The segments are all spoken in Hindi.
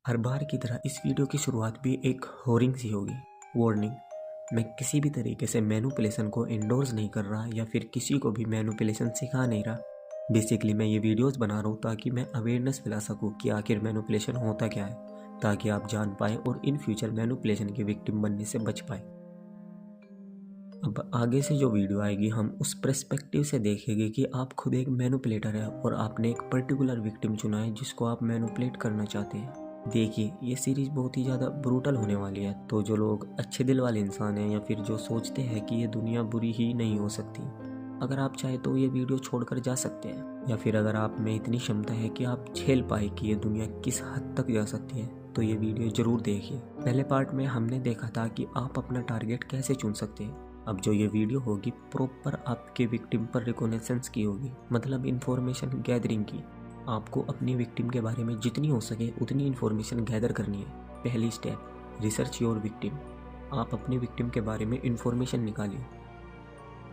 हर बार की तरह इस वीडियो की शुरुआत भी एक होरिंग सी होगी। वार्निंग, मैं किसी भी तरीके से मैनिपुलेशन को इंडोर्स नहीं कर रहा या फिर किसी को भी मैनिपुलेशन सिखा नहीं रहा। बेसिकली मैं ये वीडियोस बना रहा हूँ ताकि मैं अवेयरनेस फैला सकूँ कि आखिर मैनिपुलेशन होता क्या है, ताकि आप जान पाएँ और इन फ्यूचर मैनिपुलेशन के विक्टिम बनने से बच पाएँ। अब आगे से जो वीडियो आएगी हम उस पर्सपेक्टिव से देखेंगे कि आप खुद एक मैनिपुलेटर है और आपने एक पर्टिकुलर विक्टिम चुना है जिसको आप मैनिपुलेट करना चाहते हैं। देखिए, ये सीरीज़ बहुत ही ज़्यादा ब्रूटल होने वाली है, तो जो लोग अच्छे दिल वाले इंसान हैं या फिर जो सोचते हैं कि ये दुनिया बुरी ही नहीं हो सकती, अगर आप चाहे तो ये वीडियो छोड़कर जा सकते हैं। या फिर अगर आप में इतनी क्षमता है कि आप झेल पाए कि ये दुनिया किस हद तक जा सकती है, तो ये वीडियो ज़रूर देखिए। पहले पार्ट में हमने देखा था कि आप अपना टारगेट कैसे चुन सकते हैं। अब जो ये वीडियो होगी प्रॉपर आपके विक्टिम पर रिकॉग्निशंस की होगी, मतलब इन्फॉर्मेशन गैदरिंग की। आपको अपनी विक्टिम के बारे में जितनी हो सके उतनी इन्फॉर्मेशन गैदर करनी है। पहली स्टेप, रिसर्च योर विक्टिम। आप अपने विक्टिम के बारे में इन्फॉर्मेशन निकालिए,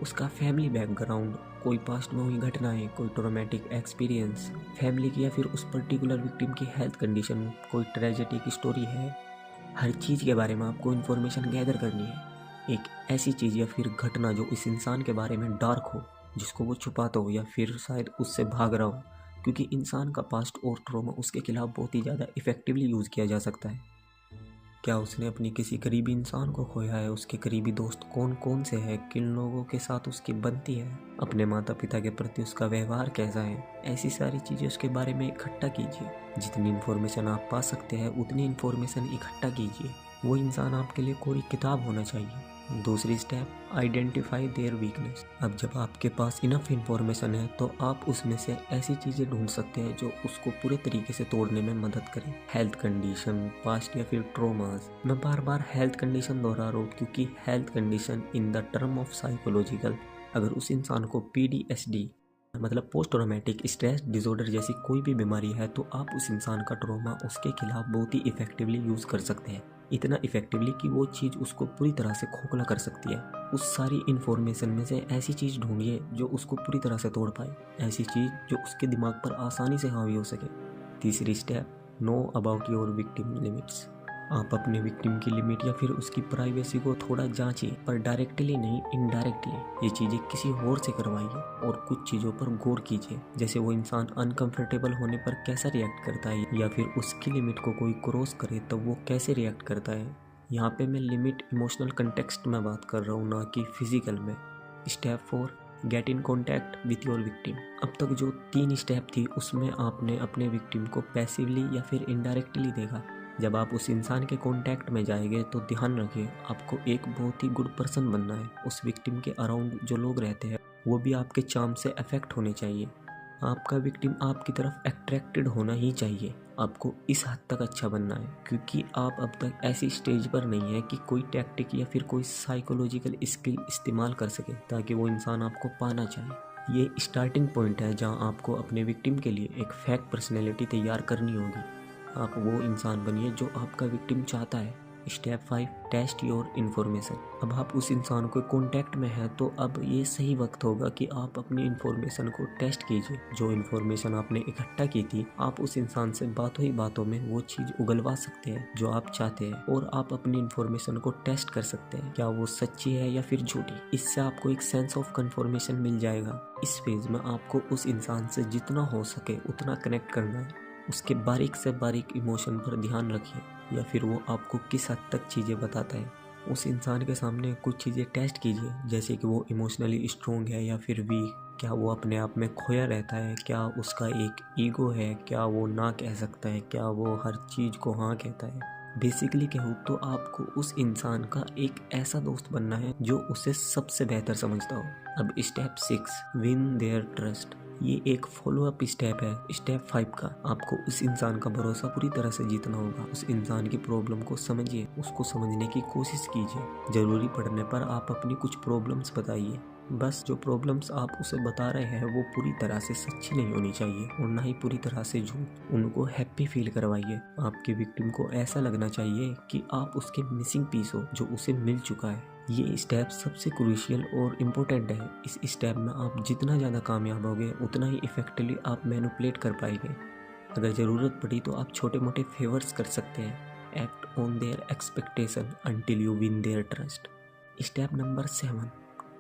उसका फैमिली बैकग्राउंड, कोई पास्ट में हुई घटनाएं, कोई ट्रॉमेटिक एक्सपीरियंस फैमिली की, या फिर उस पर्टिकुलर विक्टिम की हेल्थ कंडीशन, कोई ट्रेजेडी की स्टोरी है। हर चीज़ के बारे में आपको इन्फॉर्मेशन गैदर करनी है। एक ऐसी चीज़ या फिर घटना जो इस इंसान के बारे में डार्क हो, जिसको वो छुपाता हो या फिर शायद उससे भाग रहा हो, क्योंकि इंसान का पास्ट और ट्रॉमा उसके खिलाफ बहुत ही ज़्यादा इफ़ेक्टिवली यूज़ किया जा सकता है। क्या उसने अपनी किसी करीबी इंसान को खोया है, उसके करीबी दोस्त कौन कौन से हैं, किन लोगों के साथ उसकी बनती है, अपने माता पिता के प्रति उसका व्यवहार कैसा है, ऐसी सारी चीज़ें उसके बारे में इकट्ठा कीजिए। जितनी इन्फॉर्मेशन आप पा सकते हैं उतनी इन्फॉर्मेशन इकट्ठा कीजिए। वो इंसान आपके लिए कोई किताब होना चाहिए। दूसरी स्टेप, आइडेंटिफाई देयर वीकनेस। अब जब आपके पास इनफ इन्फॉर्मेशन है तो आप उसमें से ऐसी चीज़ें ढूंढ सकते हैं जो उसको पूरे तरीके से तोड़ने में मदद करें। हेल्थ कंडीशन, पास्ट या फिर ट्रॉमास। मैं बार बार हेल्थ कंडीशन दोहरा रहा हूँ क्योंकि health condition in the term of psychological, अगर उस इंसान को PTSD मतलब पोस्ट ट्रॉमेटिक स्ट्रेस डिसऑर्डर जैसी कोई भी बीमारी है तो आप उस इंसान का ट्रॉमा उसके खिलाफ बहुत ही इफेक्टिवली यूज़ कर सकते हैं। इतना इफेक्टिवली कि वो चीज़ उसको पूरी तरह से खोखला कर सकती है। उस सारी इन्फॉर्मेशन में से ऐसी चीज़ ढूंढिए जो उसको पूरी तरह से तोड़ पाए, ऐसी चीज़ जो उसके दिमाग पर आसानी से हावी हो सके। तीसरी step, know about your victim limits. आप अपने विक्टिम की लिमिट या फिर उसकी प्राइवेसी को थोड़ा जांचिए, पर डायरेक्टली नहीं, इनडायरेक्टली ये चीज़ें किसी और से करवाइए और कुछ चीज़ों पर गौर कीजिए, जैसे वो इंसान अनकंफर्टेबल होने पर कैसा रिएक्ट करता है या फिर उसकी लिमिट को कोई क्रॉस करे तब वो कैसे रिएक्ट करता है। यहाँ पे मैं लिमिट इमोशनल कंटेक्स्ट में बात कर रहा हूँ, ना कि फिजिकल में। Step 4, get in contact with your victim. अब तक जो 3 स्टेप थी उसमें आपने अपने विक्टिम को पैसिवली या फिर इनडायरेक्टली देखा। जब आप उस इंसान के कांटेक्ट में जाएंगे तो ध्यान रखिए, आपको एक बहुत ही गुड पर्सन बनना है। उस विक्टिम के अराउंड जो लोग रहते हैं वो भी आपके चार्म से अफेक्ट होने चाहिए। आपका विक्टिम आपकी तरफ अट्रैक्टेड होना ही चाहिए। आपको इस हद तक अच्छा बनना है क्योंकि आप अब तक ऐसी स्टेज पर नहीं है कि कोई टैक्टिक या फिर कोई साइकोलॉजिकल स्किल इस्तेमाल कर सके ताकि वो इंसान आपको पाना चाहे। ये स्टार्टिंग पॉइंट है जहाँ आपको अपने विक्टिम के लिए एक फेक पर्सनैलिटी तैयार करनी होगी। आप वो इंसान बनिए जो आपका विक्टिम चाहता है। Step 5, test your information. अब आप उस इंसान को कांटेक्ट में हैं तो अब ये सही वक्त होगा कि आप अपनी इन्फॉर्मेशन को टेस्ट कीजिए। जो इन्फॉर्मेशन आपने इकट्ठा की थी, आप उस इंसान से बातों ही बातों में वो चीज़ उगलवा सकते हैं जो आप चाहते हैं, और आप अपनी इन्फॉर्मेशन को टेस्ट कर सकते हैं क्या वो सच्ची है या फिर झूठी। इससे आपको एक सेंस ऑफ कन्फर्मेशन मिल जाएगा। इस फेज में आपको उस इंसान से जितना हो सके उतना कनेक्ट करना है। उसके बारीक से बारीक इमोशन पर ध्यान रखिए या फिर वो आपको किस हद तक चीज़ें बताता है। उस इंसान के सामने कुछ चीज़ें टेस्ट कीजिए, जैसे कि वो इमोशनली स्ट्रोंग है या फिर वीक, क्या वो अपने आप में खोया रहता है, क्या उसका एक ईगो है, क्या वो ना कह सकता है, क्या वो हर चीज़ को हाँ कहता है। बेसिकली कहूँ तो आपको उस इंसान का एक ऐसा दोस्त बनना है जो उसे सबसे बेहतर समझता हो। अब स्टेप 6, विन देयर ट्रस्ट। ये एक फॉलो अप स्टेप है स्टेप 5 का। आपको उस इंसान का भरोसा पूरी तरह से जीतना होगा। उस इंसान की प्रॉब्लम को समझिए, उसको समझने की कोशिश कीजिए। जरूरी पड़ने पर आप अपनी कुछ प्रॉब्लम्स बताइए। बस जो प्रॉब्लम्स आप उसे बता रहे हैं वो पूरी तरह से सच्ची नहीं होनी चाहिए और ना ही पूरी तरह से झूठ। उनको हैप्पी फील करवाइए। आपके विक्टिम को ऐसा लगना चाहिए कि आप उसके मिसिंग पीस हो जो उसे मिल चुका है। ये स्टेप सबसे क्रूशियल और इम्पोर्टेंट है। इस स्टेप में आप जितना ज़्यादा कामयाब होगे उतना ही इफेक्टिवली आप मैनिपुलेट कर पाएंगे। अगर ज़रूरत पड़ी तो आप छोटे मोटे फेवर्स कर सकते हैं। Act on their expectation until you win their trust. Step number 7,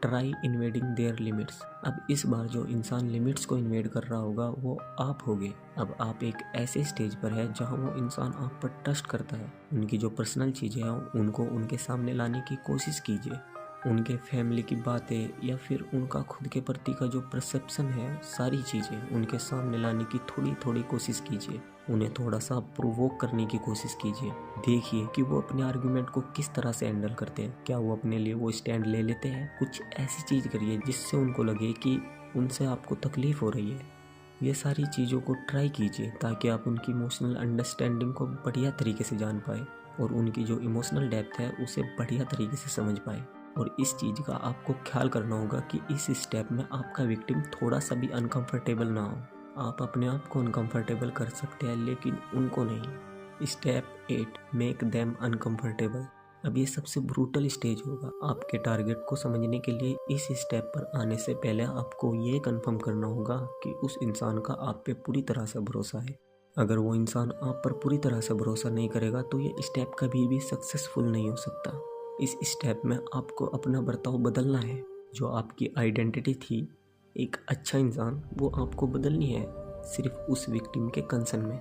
try invading their limits. अब इस बार जो इंसान लिमिट्स को इन्वेड कर रहा होगा वो आप होगे। अब आप एक ऐसे स्टेज पर है जहां वो इंसान आप पर ट्रस्ट करता है। उनकी जो पर्सनल चीज़ें हैं उनको उनके सामने लाने की कोशिश कीजिए। उनके फैमिली की बातें या फिर उनका खुद के प्रति का जो परसेप्शन है, सारी चीज़ें उनके सामने लाने की थोड़ी थोड़ी कोशिश कीजिए। उन्हें थोड़ा सा प्रोवोक करने की कोशिश कीजिए। देखिए कि वो अपने आर्गुमेंट को किस तरह से हैंडल करते हैं। क्या वो अपने लिए वो स्टैंड ले लेते हैं? कुछ ऐसी चीज़ करिए जिससे उनको लगे कि उनसे आपको तकलीफ़ हो रही है। ये सारी चीज़ों को ट्राई कीजिए ताकि आप उनकी इमोशनल अंडरस्टैंडिंग को बढ़िया तरीके से जान पाए और उनकी जो इमोशनल डेप्थ है उसे बढ़िया तरीके से समझ पाए। और इस चीज़ का आपको ख्याल करना होगा कि इस स्टेप में आपका विक्टिम थोड़ा सा भी अनकंफर्टेबल ना हो। आप अपने आप को अनकंफर्टेबल कर सकते हैं लेकिन उनको नहीं। Step 8, make them uncomfortable. अब ये सबसे ब्रूटल स्टेज होगा। आपके टारगेट को समझने के लिए इस स्टेप पर आने से पहले आपको ये कंफर्म करना होगा कि उस इंसान का आप पे पूरी तरह से भरोसा है। अगर वो इंसान आप पर पूरी तरह से भरोसा नहीं करेगा तो ये स्टेप कभी भी सक्सेसफुल नहीं हो सकता। इस स्टेप में आपको अपना बर्ताव बदलना है। जो आपकी आइडेंटिटी थी एक अच्छा इंसान, वो आपको बदलनी है सिर्फ उस विक्टिम के कंसर्न में।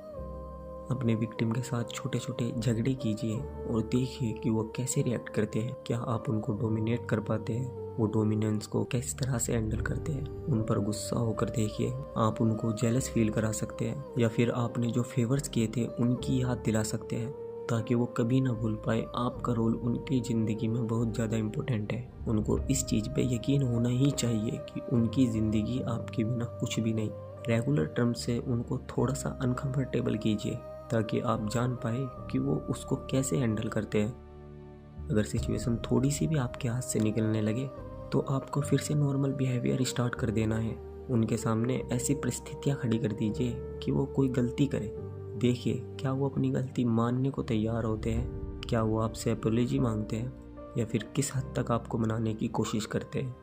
अपने विक्टिम के साथ छोटे छोटे झगड़े कीजिए और देखिए कि वो कैसे रिएक्ट करते हैं। क्या आप उनको डोमिनेट कर पाते हैं? वो डोमिनेंस को किस तरह से हैंडल करते हैं? उन पर गुस्सा होकर देखिए। आप उनको जेलस फील करा सकते हैं या फिर आपने जो फेवर्स किए थे उनकी याद दिला सकते हैं ताकि वो कभी ना भूल पाए। आपका रोल उनकी ज़िंदगी में बहुत ज़्यादा इम्पोर्टेंट है। उनको इस चीज़ पे यकीन होना ही चाहिए कि उनकी ज़िंदगी आपके बिना कुछ भी नहीं। रेगुलर टर्म से उनको थोड़ा सा अनकंफर्टेबल कीजिए ताकि आप जान पाए कि वो उसको कैसे हैंडल करते हैं। अगर सिचुएशन थोड़ी सी भी आपके हाथ से निकलने लगे तो आपको फिर से नॉर्मल बिहेवियर स्टार्ट कर देना है। उनके सामने ऐसी परिस्थितियाँ खड़ी कर दीजिए कि वो कोई गलती करे। देखिए क्या वो अपनी गलती मानने को तैयार होते हैं, क्या वो आपसे अपॉलॉजी मांगते हैं या फिर किस हद तक आपको मनाने की कोशिश करते हैं।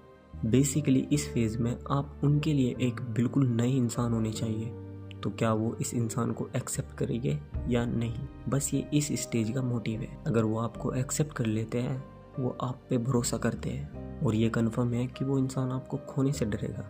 बेसिकली इस फेज़ में आप उनके लिए एक बिल्कुल नए इंसान होने चाहिए। तो क्या वो इस इंसान को एक्सेप्ट करेंगे या नहीं, बस ये इस स्टेज का मोटिव है। अगर वो आपको एक्सेप्ट कर लेते हैं, वो आप पे भरोसा करते हैं और ये कन्फर्म है कि वो इंसान आपको खोने से डरेगा।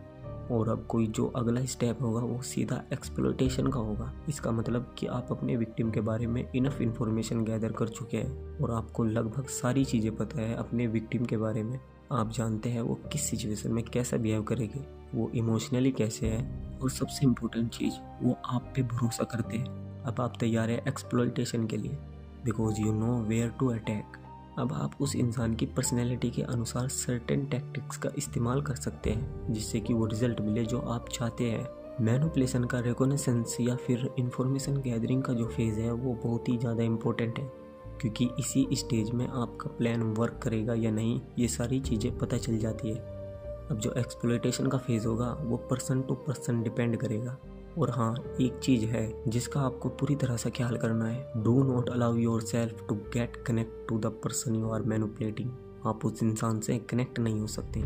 और अब कोई जो अगला स्टेप होगा वो सीधा एक्सप्लॉयटेशन का होगा। इसका मतलब कि आप अपने विक्टिम के बारे में इनफ इन्फॉर्मेशन गैदर कर चुके हैं और आपको लगभग सारी चीज़ें पता है अपने विक्टिम के बारे में। आप जानते हैं वो किस सिचुएशन में कैसा बिहेव करेंगे, वो इमोशनली कैसे है और सबसे इम्पोर्टेंट चीज़, वो आप पे भरोसा करते हैं। अब आप तैयार है एक्सप्लॉयटेशन के लिए because you know where to attack. अब आप उस इंसान की पर्सनैलिटी के अनुसार सर्टेन टैक्टिक्स का इस्तेमाल कर सकते हैं जिससे कि वो रिजल्ट मिले जो आप चाहते हैं। मैनिपुलेशन का रिकॉग्निशंस या फिर इंफॉर्मेशन गैदरिंग का जो फेज़ है वो बहुत ही ज़्यादा इम्पोर्टेंट है क्योंकि इसी स्टेज में आपका प्लान वर्क करेगा या नहीं ये सारी चीज़ें पता चल जाती है। अब जो एक्सप्लॉयटेशन का फेज़ होगा वो पर्सन टू पर्सन डिपेंड करेगा। और हाँ, एक चीज़ है जिसका आपको पूरी तरह से ख्याल करना है। Do not allow yourself to get connect to the person you are manipulating. आप उस इंसान से कनेक्ट नहीं हो सकते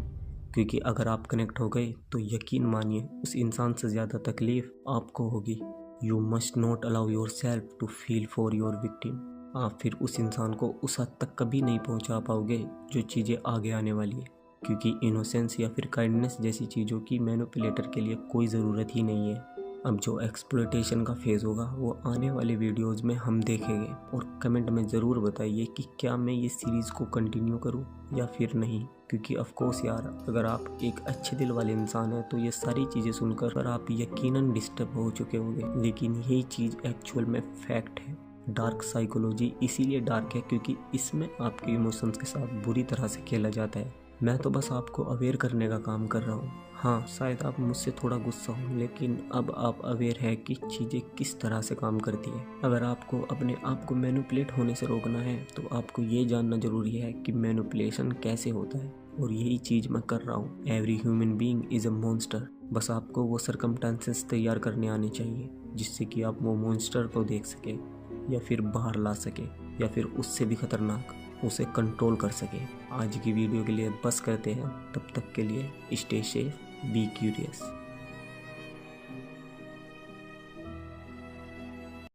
क्योंकि अगर आप कनेक्ट हो गए तो यकीन मानिए उस इंसान से ज़्यादा तकलीफ आपको होगी। You must not allow yourself to feel for your victim. आप फिर उस इंसान को उस हद तक कभी नहीं पहुंचा पाओगे जो चीज़ें आगे आने वाली है क्योंकि इनोसेंस या फिर काइंडनेस जैसी चीज़ों की मैनिपुलेटर के लिए कोई ज़रूरत ही नहीं है। अब जो एक्सप्लॉयटेशन का फेज़ होगा वो आने वाले वीडियोस में हम देखेंगे और कमेंट में ज़रूर बताइए कि क्या मैं ये सीरीज़ को कंटिन्यू करूं या फिर नहीं। क्योंकि ऑफ कोर्स यार, अगर आप एक अच्छे दिल वाले इंसान हैं तो ये सारी चीज़ें सुनकर आप यकीनन डिस्टर्ब हो चुके होंगे, लेकिन यही चीज़ एक्चुअल में फैक्ट है। डार्क साइकोलॉजी इसीलिए डार्क है क्योंकि इसमें आपके इमोशंस के साथ बुरी तरह से खेला जाता है। मैं तो बस आपको अवेयर करने का काम कर रहा हूँ। हाँ, शायद आप मुझसे थोड़ा गुस्सा हो लेकिन अब आप अवेयर है कि चीज़ें किस तरह से काम करती है। अगर आपको अपने आप को मैनिपुलेट होने से रोकना है तो आपको ये जानना ज़रूरी है कि मैनिपुलेशन कैसे होता है और यही चीज़ मैं कर रहा हूँ। Every human being is a monster. बस आपको वो सर्कमस्टेंसेस तैयार करने आने चाहिए जिससे कि आप वो मॉन्स्टर को देख सके या फिर बाहर ला सके या फिर उससे भी खतरनाक उसे कंट्रोल कर सके। आज की वीडियो के लिए बस करते हैं, तब तक के लिए स्टे सेफ, बी क्यूरियस।